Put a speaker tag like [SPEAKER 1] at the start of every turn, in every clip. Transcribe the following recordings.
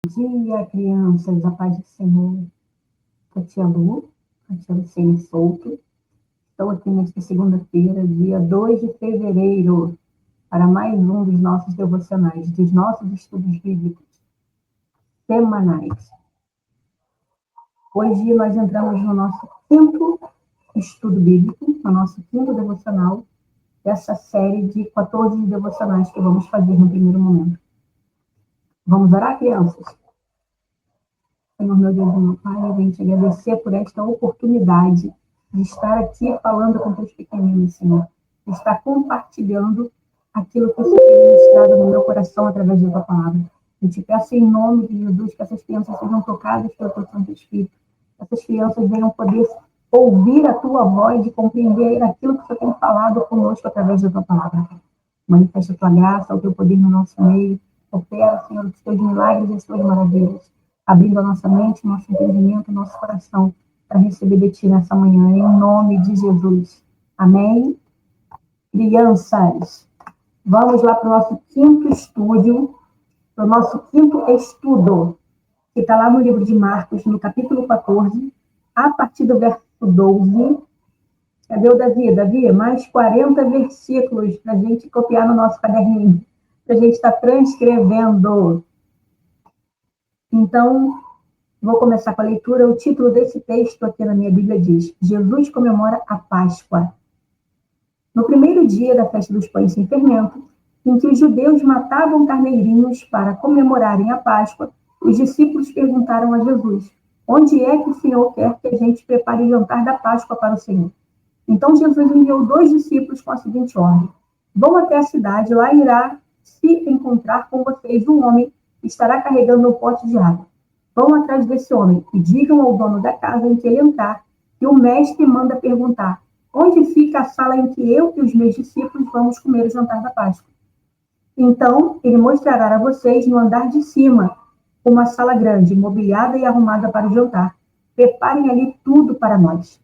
[SPEAKER 1] Dia, crianças, a paz do Senhor. A tia Lu, a tia Luciene Souto. Estou aqui nesta segunda-feira, dia 2 de fevereiro, para mais um dos nossos devocionais, dos nossos estudos bíblicos semanais. Hoje nós entramos no nosso quinto estudo bíblico, no nosso quinto devocional, dessa série de 14 devocionais que vamos fazer no primeiro momento. Vamos orar, crianças? Senhor, meu Deus e meu Pai, eu venho te agradecer por esta oportunidade de estar aqui falando com teus pequeninos, Senhor. De estar compartilhando aquilo que o Senhor tem ministrado no meu coração através da tua palavra. Eu te peço em nome de Jesus que essas crianças sejam tocadas pelo teu Santo Espírito. Que essas crianças venham poder ouvir a tua voz e compreender aquilo que o Senhor tem falado conosco através da tua palavra. Manifesta a tua graça, o teu poder no nosso meio. Opera, Senhor, os teus milagres e as tuas maravilhas, abrindo a nossa mente, nosso entendimento, nosso coração, para receber de ti nessa manhã, em nome de Jesus. Amém? Crianças, vamos lá para o nosso quinto estudo, que está lá no livro de Marcos, no capítulo 14, a partir do verso 12. Cadê o Davi? Davi, mais 40 versículos para a gente copiar no nosso caderninho, para a gente estar transcrevendo. Então, vou começar com a leitura. O título desse texto aqui na minha Bíblia diz: Jesus comemora a Páscoa. No primeiro dia da festa dos pães sem fermento, em que os judeus matavam carneirinhos para comemorarem a Páscoa, os discípulos perguntaram a Jesus: onde é que o Senhor quer que a gente prepare o jantar da Páscoa para o Senhor? Então Jesus enviou 2 discípulos com a seguinte ordem: vão até a cidade, lá irá se encontrar com vocês um homem que estará carregando um pote de água. Vão atrás desse homem e digam ao dono da casa em que ele entrar que o mestre manda perguntar: onde fica a sala em que eu e os meus discípulos vamos comer o jantar da Páscoa? Então ele mostrará a vocês no andar de cima uma sala grande, mobiliada e arrumada para o jantar. Preparem ali tudo para nós.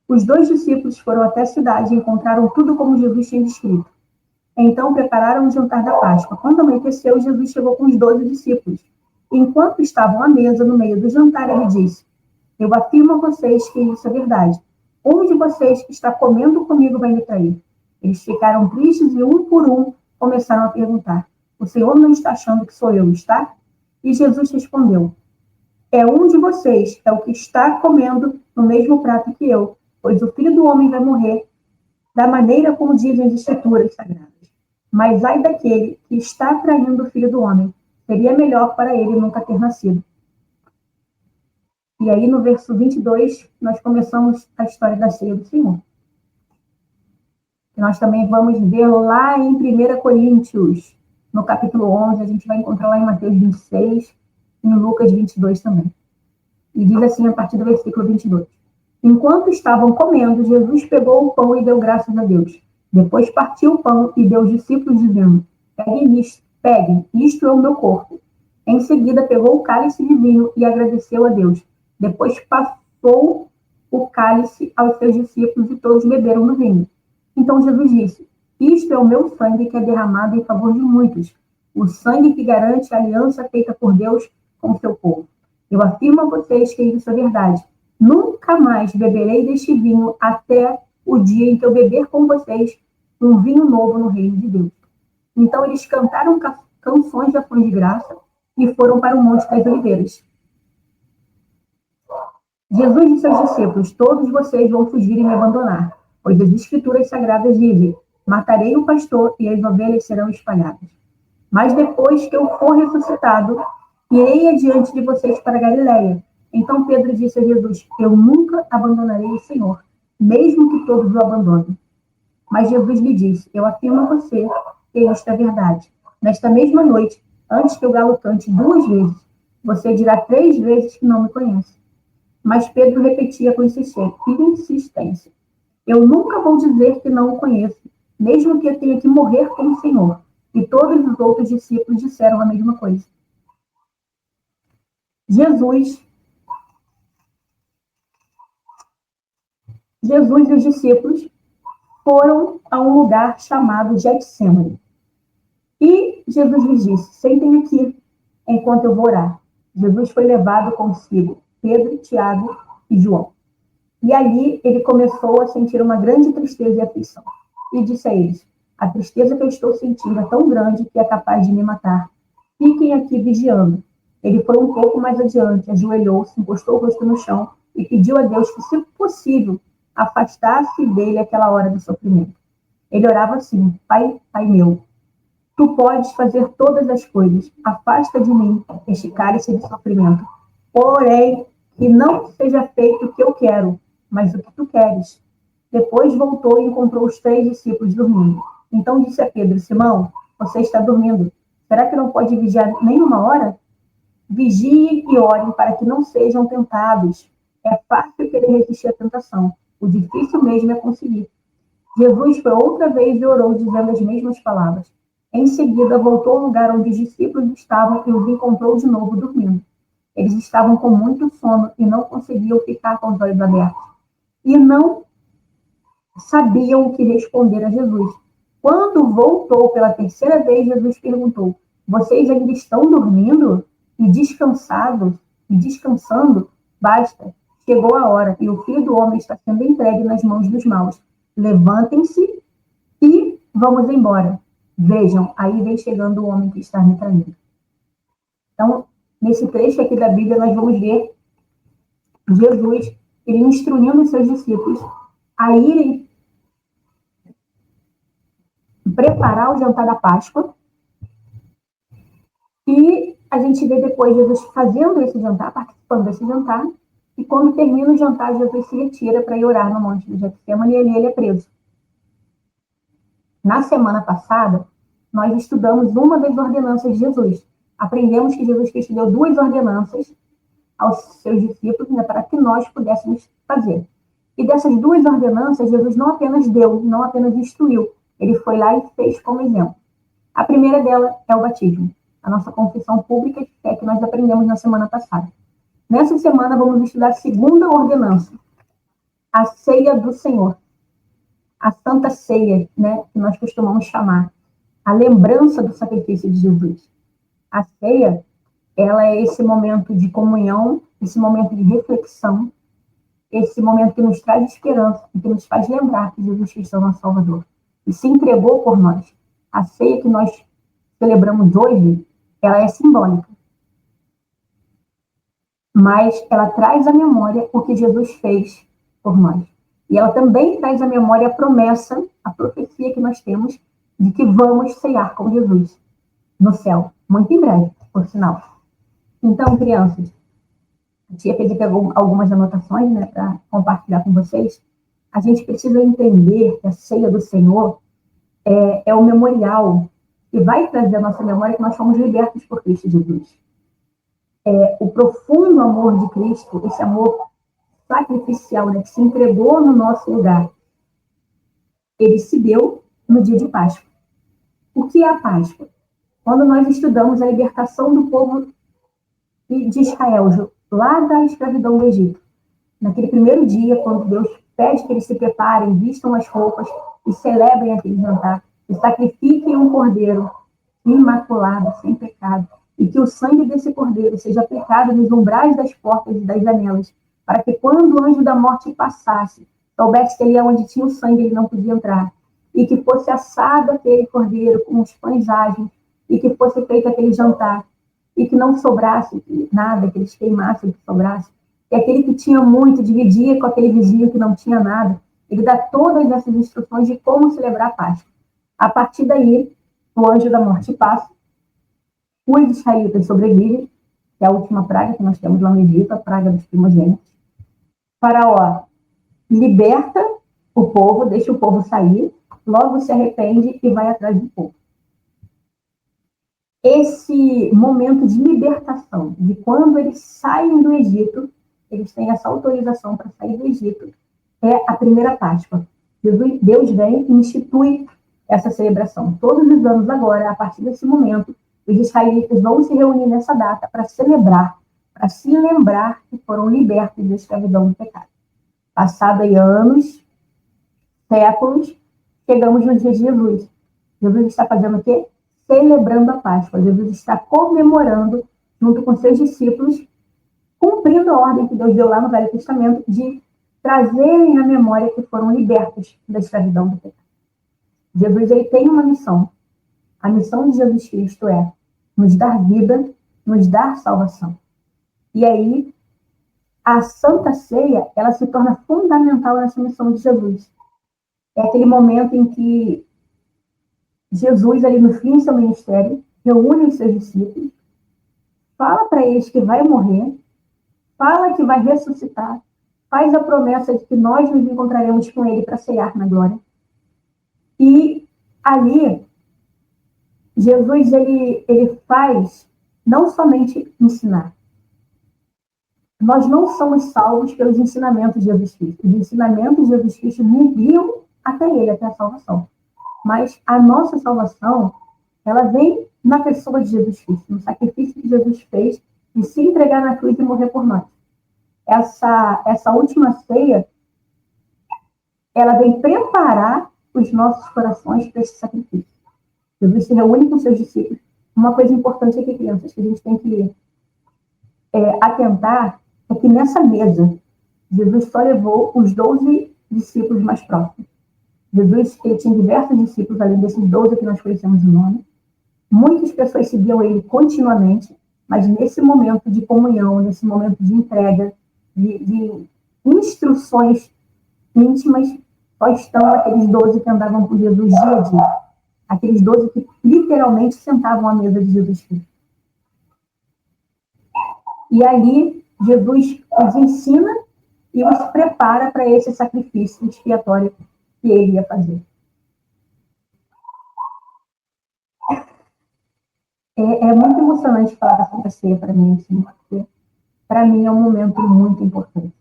[SPEAKER 1] Os 2 discípulos foram até a cidade e encontraram tudo como Jesus tinha descrito. Então prepararam o jantar da Páscoa. Quando anoiteceu, Jesus chegou com os 12 discípulos. Enquanto estavam à mesa, no meio do jantar, ele disse: eu afirmo a vocês que isso é verdade. Um de vocês que está comendo comigo vai me trair. Eles ficaram tristes e, um por um, começaram a perguntar: o Senhor não está achando que sou eu, está? E Jesus respondeu: é um de vocês, é o que está comendo no mesmo prato que eu, pois o Filho do Homem vai morrer da maneira como dizem as Escrituras Sagradas. Mas ai daquele que está traindo o Filho do Homem. Seria melhor para ele nunca ter nascido. E aí, no verso 22, nós começamos a história da ceia do Senhor. Nós também vamos ver lá em 1 Coríntios, no capítulo 11, a gente vai encontrar lá em Mateus 26, e em Lucas 22 também. E diz assim, a partir do versículo 22. Enquanto estavam comendo, Jesus pegou o pão e deu graças a Deus. Depois partiu o pão e deu aos discípulos, dizendo: peguem, isto é o meu corpo. Em seguida, pegou o cálice de vinho e agradeceu a Deus. Depois passou o cálice aos seus discípulos e todos beberam do vinho. Então Jesus disse: isto é o meu sangue que é derramado em favor de muitos. O sangue que garante a aliança feita por Deus com o seu povo. Eu afirmo a vocês que isso é verdade. Nunca mais beberei deste vinho até o dia em que eu beber com vocês um vinho novo no reino de Deus. Então eles cantaram canções de ação de graça e foram para o Monte das Oliveiras. Jesus e seus discípulos: todos vocês vão fugir e me abandonar, pois as Escrituras Sagradas dizem: matarei o pastor e as ovelhas serão espalhadas. Mas depois que eu for ressuscitado, irei adiante de vocês para Galiléia. Então Pedro disse a Jesus: eu nunca abandonarei o Senhor, mesmo que todos o abandonem. Mas Jesus lhe disse: eu afirmo a você que isto é verdade. Nesta mesma noite, antes que o galo cante 2 vezes, você dirá 3 vezes que não me conhece. Mas Pedro repetia com insistência: eu nunca vou dizer que não o conheço, mesmo que eu tenha que morrer como Senhor. E todos os outros discípulos disseram a mesma coisa. Jesus e os discípulos foram a um lugar chamado Getsemane. E Jesus lhes disse: sentem aqui, enquanto eu vou orar. Jesus foi levado consigo, Pedro, Tiago e João. E ali ele começou a sentir uma grande tristeza e aflição. E disse a eles: a tristeza que eu estou sentindo é tão grande que é capaz de me matar. Fiquem aqui vigiando. Ele foi um pouco mais adiante, ajoelhou-se, encostou o rosto no chão e pediu a Deus que, se possível, afastasse dele aquela hora de sofrimento. Ele orava assim: Pai, Pai meu, tu podes fazer todas as coisas. Afasta de mim este cálice de sofrimento. Porém, que não seja feito o que eu quero, mas o que tu queres. Depois voltou e encontrou os 3 discípulos dormindo. Então disse a Pedro: Simão, você está dormindo. Será que não pode vigiar nem uma hora? Vigiem e orem para que não sejam tentados. É fácil querer resistir à tentação. O difícil mesmo é conseguir. Jesus foi outra vez e orou, dizendo as mesmas palavras. Em seguida, voltou ao lugar onde os discípulos estavam e os encontrou de novo dormindo. Eles estavam com muito sono e não conseguiam ficar com os olhos abertos. E não sabiam o que responder a Jesus. Quando voltou pela terceira vez, Jesus perguntou: vocês ainda estão dormindo e descansados e descansando? Basta, chegou a hora e o Filho do Homem está sendo entregue nas mãos dos maus. Levantem-se e vamos embora. Vejam, aí vem chegando o homem que está me traindo. Então, nesse trecho aqui da Bíblia, nós vamos ver Jesus, ele instruindo os seus discípulos a irem preparar o jantar da Páscoa. E a gente vê depois Jesus fazendo esse jantar, participando desse jantar. E quando termina o jantar, Jesus se retira para ir orar no Monte do Getsemane e ele é preso. Na semana passada, nós estudamos uma das ordenanças de Jesus. Aprendemos que Jesus Cristo deu 2 ordenanças aos seus discípulos, né, para que nós pudéssemos fazer. E dessas 2 ordenanças, Jesus não apenas deu, não apenas instruiu, ele foi lá e fez como exemplo. A primeira dela é o batismo, a nossa confissão pública de fé que nós aprendemos na semana passada. Nessa semana, vamos estudar a segunda ordenança, a ceia do Senhor. A Santa Ceia, né, que nós costumamos chamar, a lembrança do sacrifício de Jesus. A ceia, ela é esse momento de comunhão, esse momento de reflexão, esse momento que nos traz esperança e que nos faz lembrar que Jesus Cristo é o nosso Salvador e se entregou por nós. A ceia que nós celebramos hoje, ela é simbólica, mas ela traz à memória o que Jesus fez por nós. E ela também traz à memória a promessa, a profecia que nós temos de que vamos ceiar com Jesus no céu, muito em breve, por sinal. Então, crianças, a tia fez aqui algumas anotações, né, para compartilhar com vocês. A gente precisa entender que a ceia do Senhor é o memorial que vai trazer à nossa memória que nós fomos libertos por Cristo Jesus. O profundo amor de Cristo, esse amor sacrificial, né, que se entregou no nosso lugar, ele se deu no dia de Páscoa. O que é a Páscoa? Quando nós estudamos a libertação do povo de Israel, lá da escravidão do Egito, naquele primeiro dia, quando Deus pede que eles se preparem, vistam as roupas e celebrem aquele jantar, e sacrifiquem um cordeiro imaculado, sem pecado, e que o sangue desse cordeiro seja aplicado nos umbrais das portas e das janelas, para que quando o anjo da morte passasse, soubesse que ali onde tinha o sangue ele não podia entrar, e que fosse assado aquele cordeiro com os pães ágeis, e que fosse feito aquele jantar, e que não sobrasse nada, que eles queimassem, que sobrasse, e aquele que tinha muito dividia com aquele vizinho que não tinha nada. Ele dá todas essas instruções de como celebrar a Páscoa. A partir daí, o anjo da morte passa, os israelitas sobrevivem, que é a última praga que nós temos lá no Egito, a praga dos primogênitos. Faraó liberta o povo, deixa o povo sair, logo se arrepende e vai atrás do povo. Esse momento de libertação, de quando eles saem do Egito, eles têm essa autorização para sair do Egito, é a primeira Páscoa. Deus vem e institui essa celebração. Todos os anos agora, a partir desse momento, os israelitas vão se reunir nessa data para celebrar, para se lembrar que foram libertos da escravidão do pecado. Passado aí anos, séculos, chegamos no dia de Jesus. Jesus está fazendo o quê? Celebrando a Páscoa. Jesus está comemorando junto com seus discípulos, cumprindo a ordem que Deus deu lá no Velho Testamento de trazerem à memória que foram libertos da escravidão do pecado. Jesus, ele tem uma missão. A missão de Jesus Cristo é nos dar vida, nos dar salvação. E aí, a Santa Ceia, ela se torna fundamental nessa missão de Jesus. É aquele momento em que Jesus, ali no fim do seu ministério, reúne os seus discípulos, fala para eles que vai morrer, fala que vai ressuscitar, faz a promessa de que nós nos encontraremos com ele para ceiar na glória. E ali, Jesus, ele faz não somente ensinar. Nós não somos salvos pelos ensinamentos de Jesus Cristo. Os ensinamentos de Jesus Cristo nos guiam até ele, até a salvação. Mas a nossa salvação, ela vem na pessoa de Jesus Cristo, no sacrifício que Jesus fez de se entregar na cruz e morrer por nós. Essa última ceia, ela vem preparar os nossos corações para esse sacrifício. Jesus se reúne com seus discípulos. Uma coisa importante aqui, crianças, que a gente tem que atentar, é que nessa mesa, Jesus só levou os 12 discípulos mais próximos. Jesus, ele tinha diversos discípulos, além desses 12 que nós conhecemos o nome. Muitas pessoas seguiam ele continuamente, mas nesse momento de comunhão, nesse momento de entrega, de instruções íntimas, só estão aqueles 12 que andavam com Jesus dia a dia. Aqueles 12 que literalmente sentavam à mesa de Jesus Cristo. E ali, Jesus os ensina e os prepara para esse sacrifício expiatório que ele ia fazer. É muito emocionante falar da Santa Ceia para mim, assim, porque para mim é um momento muito importante.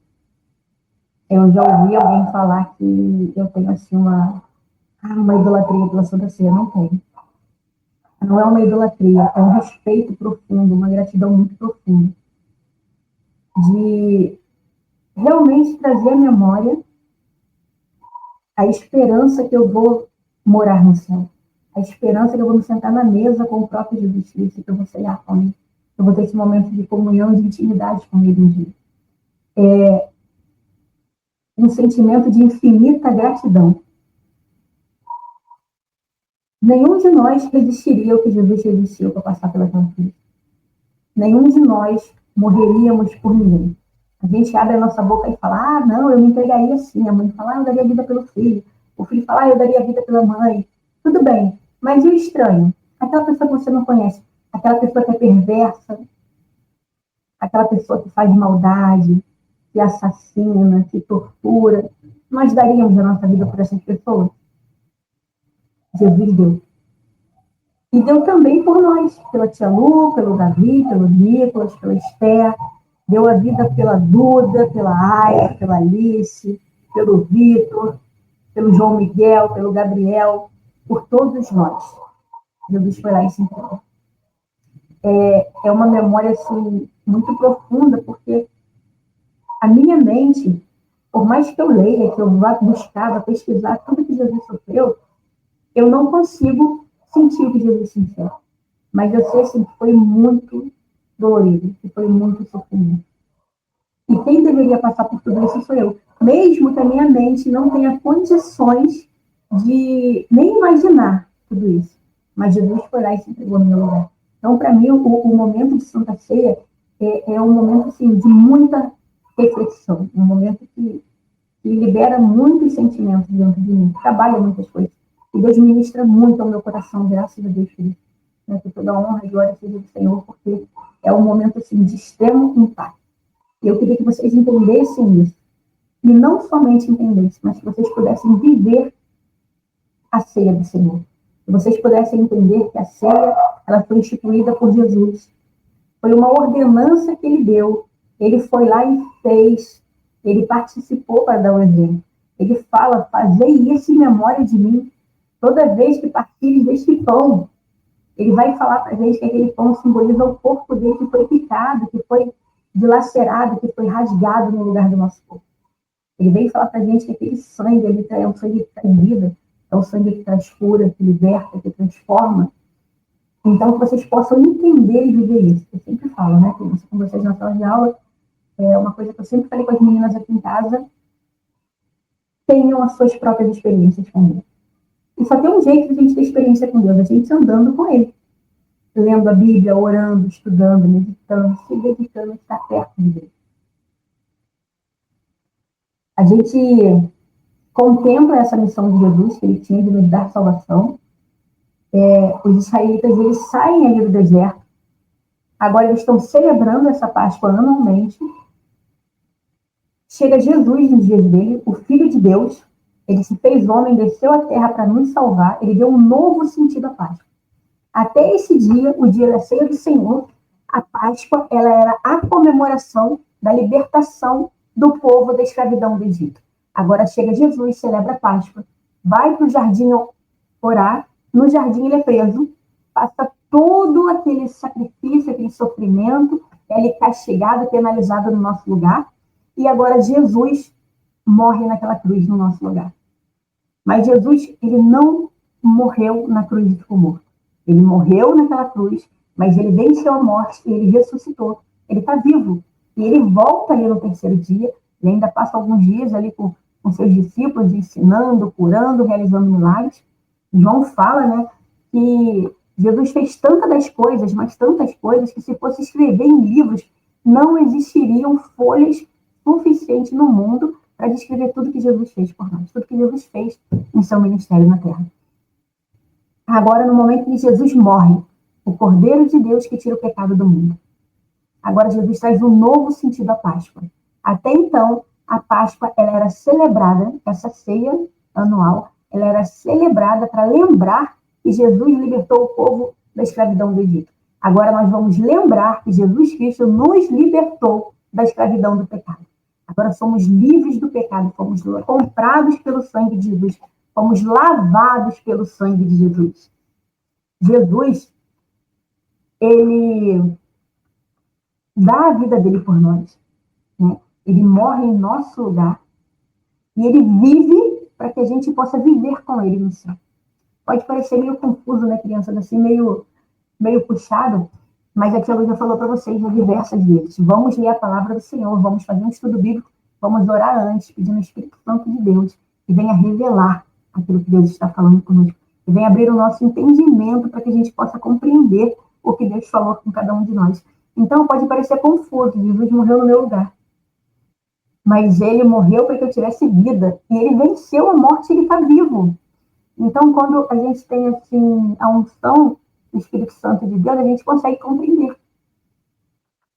[SPEAKER 1] Eu já ouvi alguém falar que eu tenho assim uma idolatria pela Santa Ceia. Não tenho. Não é uma idolatria, é um respeito profundo, uma gratidão muito profunda. De realmente trazer à memória a esperança que eu vou morar no céu. A esperança que eu vou me sentar na mesa com o próprio Jesus Cristo, que eu vou ceiar com ele. Eu vou ter esse momento de comunhão, de intimidade com ele um dia. É um sentimento de infinita gratidão. Nenhum de nós resistiria ao que Jesus resistiu para passar pela cruz. Nenhum de nós morreríamos por ninguém. A gente abre a nossa boca e fala, não, eu me entregaria sim. A mãe fala, eu daria a vida pelo filho. O filho fala, eu daria a vida pela mãe. Tudo bem, mas e o estranho? Aquela pessoa que você não conhece, aquela pessoa que é perversa, aquela pessoa que faz maldade, que assassina, que tortura. Nós daríamos a nossa vida por essas pessoas? Jesus deu. E deu também por nós, pela tia Lu, pelo Davi, pelo Nicolas, pela Esther. Deu a vida pela Duda, pela Aya, pela Alice, pelo Vitor, pelo João Miguel, pelo Gabriel, por todos nós. Jesus foi lá e se entregou. É uma memória assim, muito profunda, porque a minha mente, por mais que eu leia, que eu vá buscar, vá pesquisar tudo que Jesus sofreu, eu não consigo sentir o que Jesus sentiu. Mas eu sei assim, que foi muito dolorido, que foi muito sofrimento. E quem deveria passar por tudo isso sou eu. Mesmo que a minha mente não tenha condições de nem imaginar tudo isso. Mas Jesus foi lá e se entregou no meu lugar. Então, para mim, o momento de Santa Ceia é um momento assim, de muita reflexão. Um momento que libera muitos sentimentos dentro de mim, trabalha muitas coisas. E Deus ministra muito ao meu coração, graças a Deus por isso. Que toda honra e glória seja do Senhor, porque é um momento assim, de extremo impacto. E eu queria que vocês entendessem isso. E não somente entendessem, mas que vocês pudessem viver a ceia do Senhor. Que vocês pudessem entender que a ceia, ela foi instituída por Jesus. Foi uma ordenança que ele deu. Ele foi lá e fez. Ele participou para dar o exemplo. Ele fala, fazei isso em memória de mim. Toda vez que partilhes deste pão, ele vai falar para a gente que aquele pão simboliza o corpo dele que foi picado, que foi dilacerado, que foi rasgado no lugar do nosso corpo. Ele vem falar para a gente que aquele sangue ali é um sangue que traz vida, é um sangue que traz cura, que liberta, que transforma. Então, que vocês possam entender e viver isso. Eu sempre falo, né, criança, com vocês na sala de aula, é uma coisa que eu sempre falei com as meninas aqui em casa, tenham as suas próprias experiências com Deus. E só tem um jeito de a gente ter experiência com Deus, a gente andando com Ele. Lendo a Bíblia, orando, estudando, meditando, se dedicando a estar perto de Deus. A gente contempla essa missão de Jesus, que Ele tinha de nos dar salvação. Os israelitas, eles saem ali do deserto. Agora eles estão celebrando essa Páscoa anualmente. Chega Jesus nos dias dele, o Filho de Deus. Ele se fez homem, desceu à terra para nos salvar. Ele deu um novo sentido à Páscoa. Até esse dia, o dia da ceia do Senhor, a Páscoa, ela era a comemoração da libertação do povo da escravidão do Egito. Agora chega Jesus, celebra a Páscoa, vai para o jardim orar. No jardim ele é preso, passa todo aquele sacrifício, aquele sofrimento, ele é castigado, penalizado no nosso lugar. E agora Jesus morre naquela cruz no nosso lugar. Mas Jesus, ele não morreu na cruz e ficou morto. Ele morreu naquela cruz, mas ele venceu a morte e ele ressuscitou. Ele está vivo. E ele volta ali no terceiro dia, e ainda passa alguns dias ali com seus discípulos, ensinando, curando, realizando milagres. João fala, né, que Jesus fez tantas das coisas, mas tantas coisas, que se fosse escrever em livros, não existiriam folhas suficientes no mundo para descrever tudo que Jesus fez por nós, tudo que Jesus fez em seu ministério na Terra. Agora, no momento que Jesus morre, o Cordeiro de Deus que tira o pecado do mundo. Agora, Jesus traz um novo sentido à Páscoa. Até então, a Páscoa ela era celebrada, essa ceia anual, ela era celebrada para lembrar que Jesus libertou o povo da escravidão do Egito. Agora nós vamos lembrar que Jesus Cristo nos libertou da escravidão do pecado. Agora somos livres do pecado, fomos comprados pelo sangue de Jesus, fomos lavados pelo sangue de Jesus. Jesus, ele dá a vida dele por nós, né? Ele morre em nosso lugar e ele vive para que a gente possa viver com ele no céu. Pode parecer meio confuso, né, crianças, assim, meio puxado, mas aqui a Luísa falou para vocês diversas vezes. Vamos ler a palavra do Senhor, vamos fazer um estudo bíblico, vamos orar antes, pedindo ao Espírito Santo de Deus que venha revelar aquilo que Deus está falando conosco, que venha abrir o nosso entendimento para que a gente possa compreender o que Deus falou com cada um de nós. Então, pode parecer confuso, Jesus morreu no meu lugar. Mas ele morreu para que eu tivesse vida. E ele venceu a morte e ele está vivo. Então, quando a gente tem assim, a unção do Espírito Santo de Deus, a gente consegue compreender.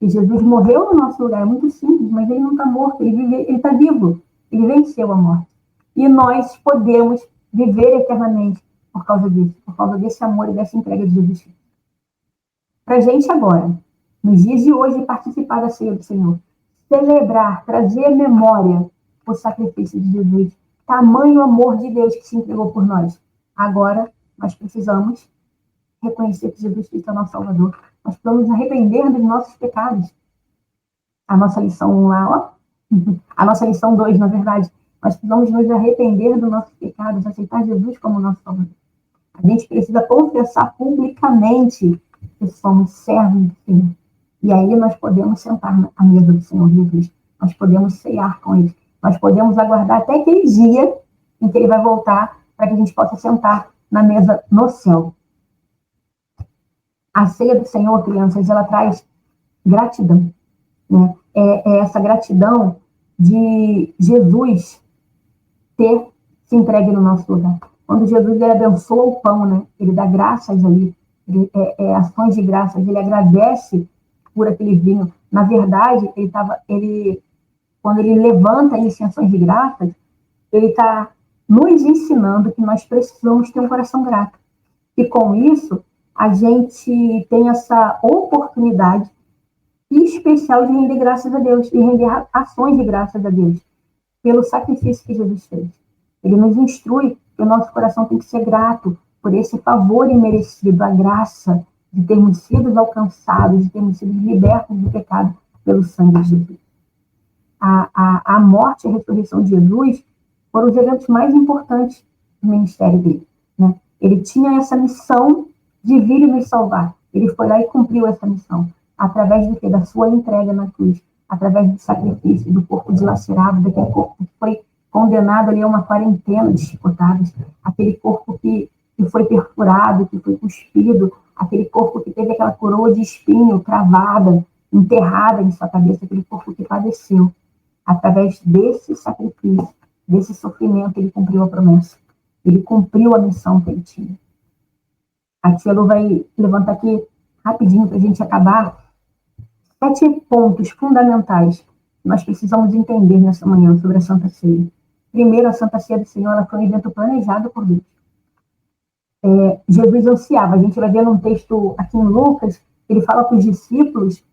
[SPEAKER 1] E Jesus morreu no nosso lugar. É muito simples, mas ele não está morto. Ele está vivo. Ele venceu a morte. E nós podemos viver eternamente por causa disso. Por causa desse amor e dessa entrega de Jesus. Para a gente agora, nos dias de hoje, participar da ceia do Senhor. Celebrar, trazer à memória o sacrifício de Jesus, tamanho amor de Deus que se entregou por nós. Agora, nós precisamos reconhecer que Jesus Cristo é o nosso Salvador. Nós precisamos nos arrepender dos nossos pecados. A nossa lição 1 lá, ó. A nossa lição 2, na verdade. Nós precisamos nos arrepender dos nossos pecados, aceitar Jesus como nosso Salvador. A gente precisa confessar publicamente que somos servos do Senhor. E aí nós podemos sentar à mesa do Senhor Jesus. Nós podemos cear com Ele. Nós podemos aguardar até aquele dia em que Ele vai voltar para que a gente possa sentar na mesa no céu. A ceia do Senhor, crianças, ela traz gratidão. Né? É essa gratidão de Jesus ter se entregue no nosso lugar. Quando Jesus ele abençoa o pão, né? Ele dá graças ali, ações de graças, ele agradece por aquele vinho. Na verdade, quando ele levanta isso em ações de graças, ele está nos ensinando que nós precisamos ter um coração grato. E com isso, a gente tem essa oportunidade especial de render graças a Deus, e render ações de graças a Deus, pelo sacrifício que Jesus fez. Ele nos instrui que o nosso coração tem que ser grato por esse favor imerecido, a graça de termos sido alcançados, de termos sido libertos do pecado pelo sangue de Jesus. A morte e a ressurreição de Jesus foram os eventos mais importantes do ministério dele. Né? Ele tinha essa missão de vir e nos salvar. Ele foi lá e cumpriu essa missão. Através do que? Da sua entrega na cruz. Através do sacrifício, do corpo dilacerado, daquele corpo que foi condenado ali a uma quarentena de chicotadas. Aquele corpo que foi perfurado, que foi cuspido. Aquele corpo que teve aquela coroa de espinho cravada, enterrada em sua cabeça. Aquele corpo que padeceu. Através desse sacrifício, desse sofrimento, ele cumpriu a promessa. Ele cumpriu a missão que ele tinha. A tia Lu vai levantar aqui rapidinho para a gente acabar 7 pontos fundamentais que nós precisamos entender nessa manhã sobre a Santa Ceia. Primeiro, a Santa Ceia do Senhor ela foi um evento planejado por Deus. Jesus ansiava, a gente vai ver num texto aqui em Lucas, ele fala com os discípulos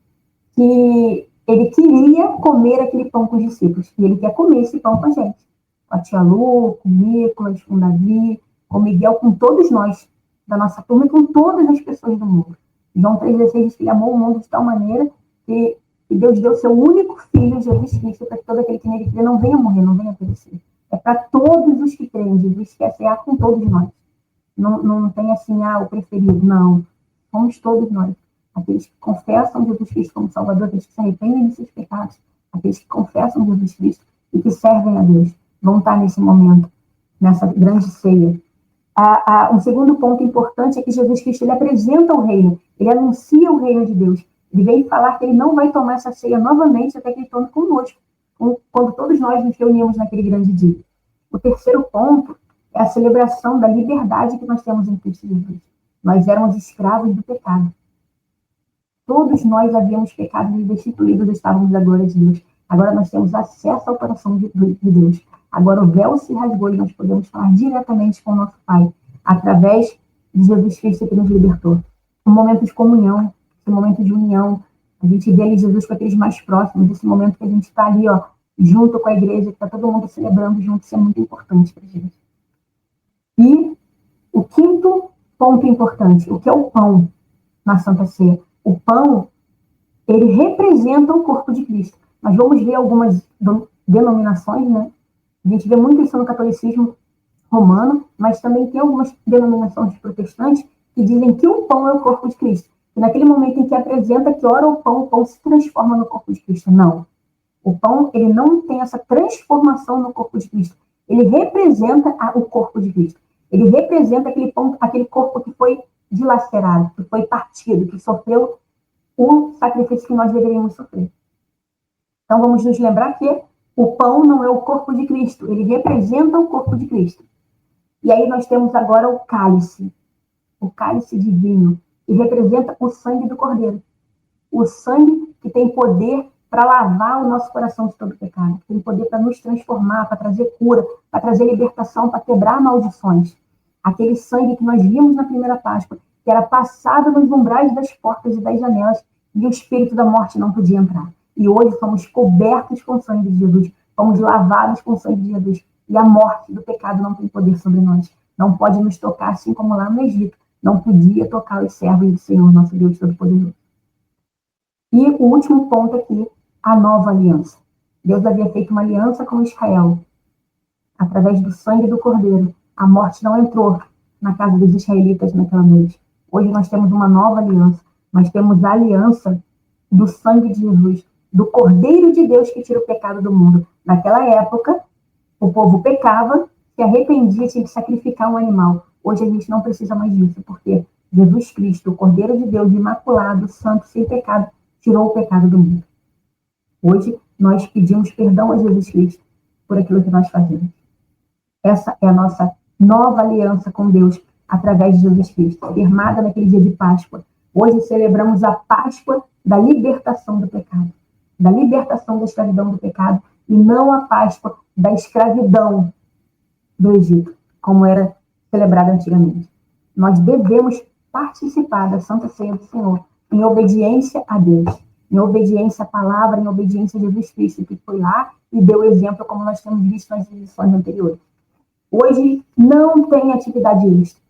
[SPEAKER 1] que ele queria comer aquele pão com os discípulos, e ele quer comer esse pão com a gente. Com a tia Lu, com o Nicolas, com o Davi, com o Miguel, com todos nós, da nossa turma e com todas as pessoas do mundo. João 3,16 diz que ele amou o mundo de tal maneira que Deus deu seu único filho, Jesus Cristo, para que todo aquele que nele crê não venha morrer, não venha perecer. É para todos os que creem. Jesus quer cear com todos nós. Não tem assim, o preferido. Não. Somos todos nós. Aqueles que confessam Jesus Cristo como Salvador, aqueles que se arrependem de seus pecados, aqueles que confessam Jesus Cristo e que servem a Deus, vão estar nesse momento, nessa grande ceia. Um segundo ponto importante é que Jesus Cristo ele apresenta o reino, ele anuncia o reino de Deus. Ele veio falar que ele não vai tomar essa ceia novamente até que ele tome conosco, quando todos nós nos reunimos naquele grande dia. O terceiro ponto é a celebração da liberdade que nós temos em Cristo Jesus. Nós éramos escravos do pecado. Todos nós havíamos pecado e destituídos, estávamos da glória de Deus. Agora nós temos acesso ao coração de Deus. Agora o véu se rasgou e nós podemos falar diretamente com o nosso Pai, através de Jesus Cristo que nos libertou. Um momento de comunhão, um momento de união. A gente vê ali Jesus com aqueles mais próximos, esse momento que a gente está ali, junto com a igreja, que está todo mundo celebrando junto, isso é muito importante para a gente. E o quinto ponto importante, o que é o pão na Santa Ceia? O pão, ele representa o corpo de Cristo. Nós vamos ver algumas denominações, né? A gente vê muito isso no catolicismo romano, mas também tem algumas denominações protestantes que dizem que o pão é o corpo de Cristo. E naquele momento em que apresenta que ora o pão se transforma no corpo de Cristo. Não. O pão, ele não tem essa transformação no corpo de Cristo. Ele representa o corpo de Cristo. Ele representa aquele corpo que foi dilacerado, que foi partido, que sofreu o sacrifício que nós deveríamos sofrer. Então, vamos nos lembrar que o pão não é o corpo de Cristo, ele representa o corpo de Cristo. E aí nós temos agora o cálice de vinho, que representa o sangue do Cordeiro. O sangue que tem poder para lavar o nosso coração de todo pecado, que tem poder para nos transformar, para trazer cura, para trazer libertação, para quebrar maldições. Aquele sangue que nós vimos na primeira Páscoa, que era passado nos umbrais das portas e das janelas, e o espírito da morte não podia entrar. E hoje somos cobertos com o sangue de Jesus, fomos lavados com o sangue de Jesus, e a morte do pecado não tem poder sobre nós. Não pode nos tocar, assim como lá no Egito, não podia tocar os servos do Senhor, nosso Deus Todo-Poderoso. E o último ponto aqui, a nova aliança. Deus havia feito uma aliança com Israel, através do sangue do Cordeiro. A morte não entrou na casa dos israelitas naquela noite. Hoje nós temos uma nova aliança. Nós temos a aliança do sangue de Jesus, do Cordeiro de Deus que tira o pecado do mundo. Naquela época, o povo pecava, se arrependia, tinha que sacrificar um animal. Hoje a gente não precisa mais disso, porque Jesus Cristo, o Cordeiro de Deus, imaculado, santo, sem pecado, tirou o pecado do mundo. Hoje nós pedimos perdão a Jesus Cristo por aquilo que nós fazemos. Essa é a nossa nova aliança com Deus, através de Jesus Cristo, firmada naquele dia de Páscoa. Hoje celebramos a Páscoa da libertação do pecado, da libertação da escravidão do pecado, e não a Páscoa da escravidão do Egito, como era celebrada antigamente. Nós devemos participar da Santa Ceia do Senhor em obediência a Deus, em obediência à palavra, em obediência a Jesus Cristo, que foi lá e deu exemplo, como nós temos visto nas edições anteriores. Hoje não tem atividade extra.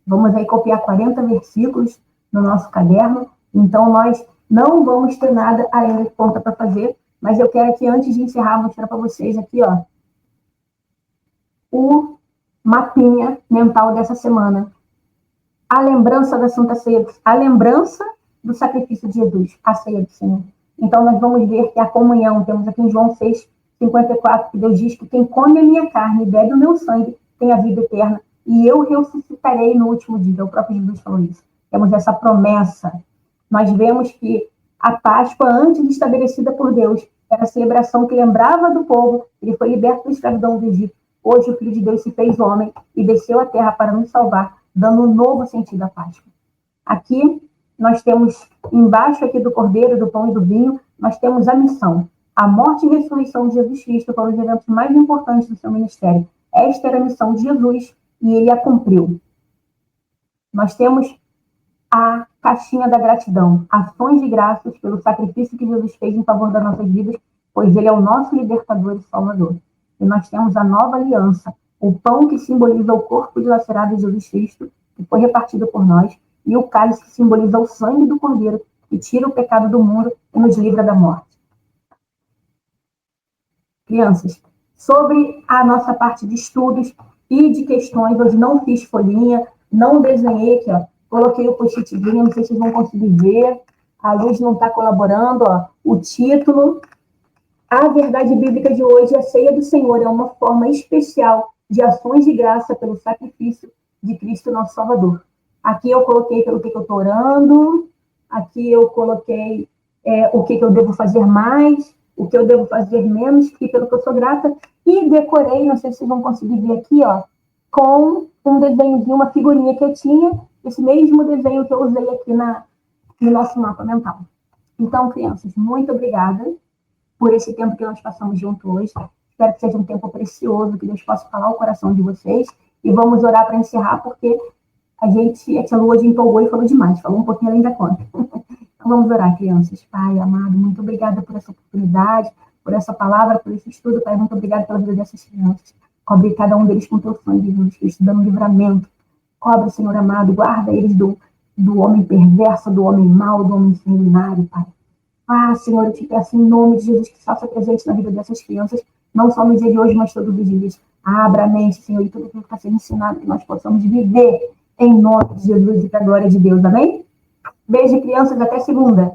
[SPEAKER 1] Vamos aí copiar 40 versículos no nosso caderno, então nós não vamos ter nada ainda de conta para fazer, mas eu quero aqui, antes de encerrar, mostrar para vocês aqui, o mapinha mental dessa semana. a lembrança da Santa Ceia, a lembrança do sacrifício de Jesus, a ceia do Senhor. Então, nós vamos ver que a comunhão, temos aqui em João 6:54, que Deus diz que quem come a minha carne e bebe o meu sangue tem a vida eterna, e eu ressuscitarei no último dia. O próprio Jesus falou isso. Temos essa promessa. Nós vemos que a Páscoa, antes estabelecida por Deus, era a celebração que lembrava do povo, ele foi liberto da escravidão do Egito. Hoje o Filho de Deus se fez homem e desceu à terra para nos salvar, dando um novo sentido à Páscoa. Aqui, nós temos, embaixo aqui do cordeiro, do pão e do vinho, nós temos a missão. A morte e ressurreição de Jesus Cristo foram os eventos mais importantes do seu ministério. Esta era a missão de Jesus e ele a cumpriu. Nós temos a caixinha da gratidão, ações de graças pelo sacrifício que Jesus fez em favor das nossas vidas, pois ele é o nosso libertador e salvador. E nós temos a nova aliança, o pão que simboliza o corpo dilacerado de Jesus Cristo, que foi repartido por nós, e o cálice que simboliza o sangue do Cordeiro, que tira o pecado do mundo e nos livra da morte. Crianças, sobre a nossa parte de estudos e de questões, hoje não fiz folhinha, não desenhei aqui, ó, coloquei o post-itzinho, não sei se vocês vão conseguir ver, a luz não está colaborando, ó, o título. A verdade bíblica de hoje, a ceia do Senhor, é uma forma especial de ações de graça pelo sacrifício de Cristo, nosso Salvador. Aqui eu coloquei pelo que eu estou orando, aqui eu coloquei o que eu devo fazer mais, o que eu devo fazer menos, e pelo que eu sou grata, e decorei, não sei se vocês vão conseguir ver aqui, ó, com um desenhozinho, uma figurinha que eu tinha, esse mesmo desenho que eu usei aqui no nosso mapa mental. Então, crianças, muito obrigada por esse tempo que nós passamos juntos hoje. Espero que seja um tempo precioso, que Deus possa falar o coração de vocês. E vamos orar para encerrar, porque a tia Lu hoje empolgou e falou demais, falou um pouquinho além da conta. Então vamos orar, crianças. Pai amado, muito obrigada por essa oportunidade, por essa palavra, por esse estudo. Pai, muito obrigada pela vida dessas crianças. Cobre cada um deles com teu sangue, Jesus Cristo, dando livramento. Cobre, Senhor amado, guarda eles do homem perverso, do homem mau, do homem sanguinário, Pai. Ah, Senhor, eu te peço em nome de Jesus que faça presente na vida dessas crianças, não só no dia de hoje, mas todos os dias. Abra a mente, Senhor, e tudo aquilo que está sendo ensinado, que nós possamos viver em nome de Jesus e para a glória de Deus. Amém? Beijo, crianças, até segunda.